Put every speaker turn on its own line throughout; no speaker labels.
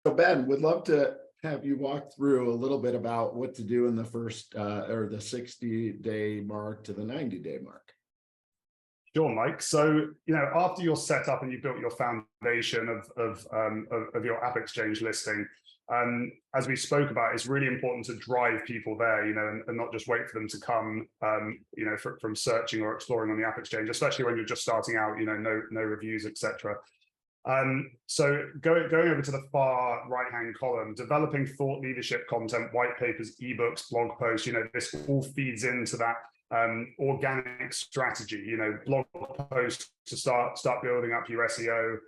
So Ben, would love to have you walk through a little bit about what to do in the first or the 60-day mark to the 90-day mark.
Sure, Mike. So, after you're set up and you've built your foundation of your AppExchange listing, as we spoke about, it's really important to drive people there, and not just wait for them to come, from searching or exploring on the AppExchange, especially when you're just starting out, no reviews, etc. So going over to the far right-hand column, developing thought leadership content, white papers, ebooks, blog posts, this all feeds into that organic strategy, blog posts to start building up your SEO,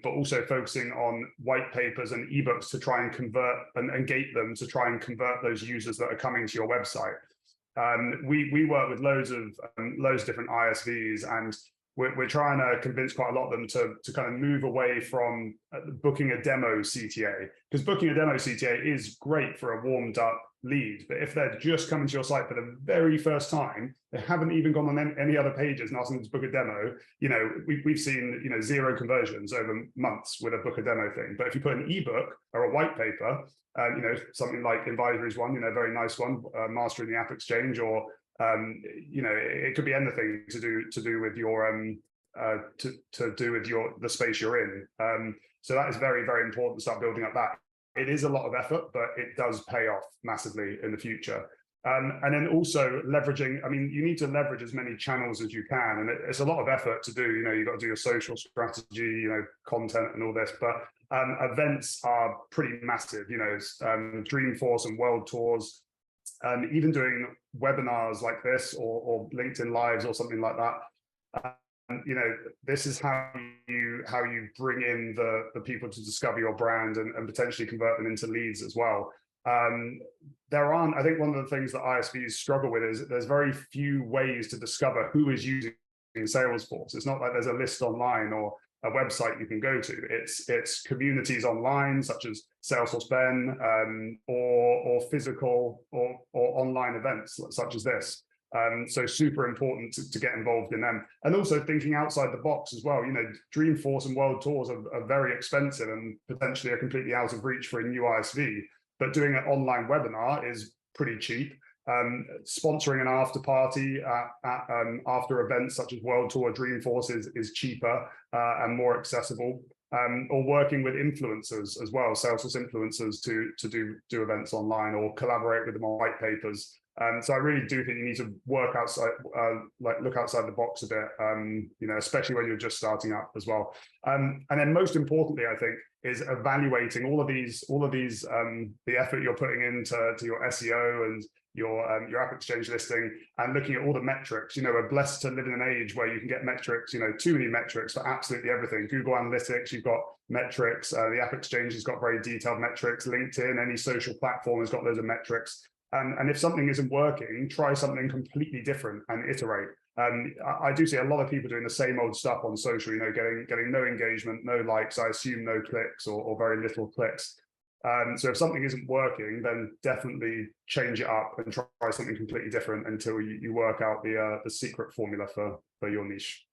but also focusing on white papers and ebooks to try and convert and gate them to try and convert those users that are coming to your website. We work with loads of different ISVs, and we're trying to convince quite a lot of them to kind of move away from booking a demo CTA, because booking a demo CTA is great for a warmed up lead. But if they're just coming to your site for the very first time, they haven't even gone on any other pages and asking them to book a demo, we've seen, zero conversions over months with a book a demo thing. But if you put an ebook or a white paper, something like Invisory's one, very nice one, Mastering the AppExchange, or it could be anything to do with your the space you're in. So that is very, very important to start building up that. It is a lot of effort, but it does pay off massively in the future. And then also leveraging, you need to leverage as many channels as you can, and it's a lot of effort to do. You've got to do your social strategy, content and all this, but events are pretty massive, Dreamforce and World Tours. Even doing webinars like this or LinkedIn Lives or something like that. This is how you bring in the people to discover your brand and potentially convert them into leads as well. I think one of the things that ISVs struggle with is there's very few ways to discover who is using Salesforce. It's not like there's a list online or a website you can go to. It's communities online, such as Salesforce Ben, or physical or online events such as this. So super important to get involved in them, and also thinking outside the box as well. Dreamforce and World Tours are very expensive and potentially are completely out of reach for a new ISV. But doing an online webinar is pretty cheap. Sponsoring an after party after events such as World Tour, Dreamforce is cheaper and more accessible. Or working with influencers as well, Salesforce influencers to do events online or collaborate with them on white papers. So I really do think you need to work outside, look outside the box a bit, especially when you're just starting up as well. And then most importantly, I think, is evaluating all of these, the effort you're putting into your SEO and your AppExchange listing, and looking at all the metrics. We're blessed to live in an age where you can get metrics, too many metrics for absolutely everything. Google Analytics, you've got metrics. The AppExchange has got very detailed metrics. LinkedIn, any social platform has got loads of metrics. And if something isn't working, try something completely different and iterate. I do see a lot of people doing the same old stuff on social, getting no engagement, no likes, I assume no clicks or very little clicks. So if something isn't working, then definitely change it up and try something completely different until you work out the secret formula for your niche.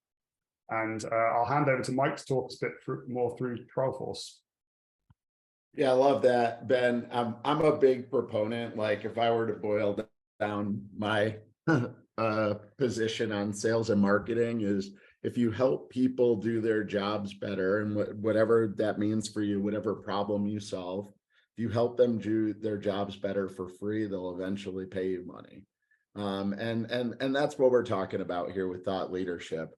And I'll hand over to Mike to talk a bit more through Trialforce.
Yeah, I love that, Ben. I'm a big proponent. Like, if I were to boil down my position on sales and marketing, is if you help people do their jobs better, and whatever that means for you, whatever problem you solve, if you help them do their jobs better for free, they'll eventually pay you money. And that's what we're talking about here with thought leadership.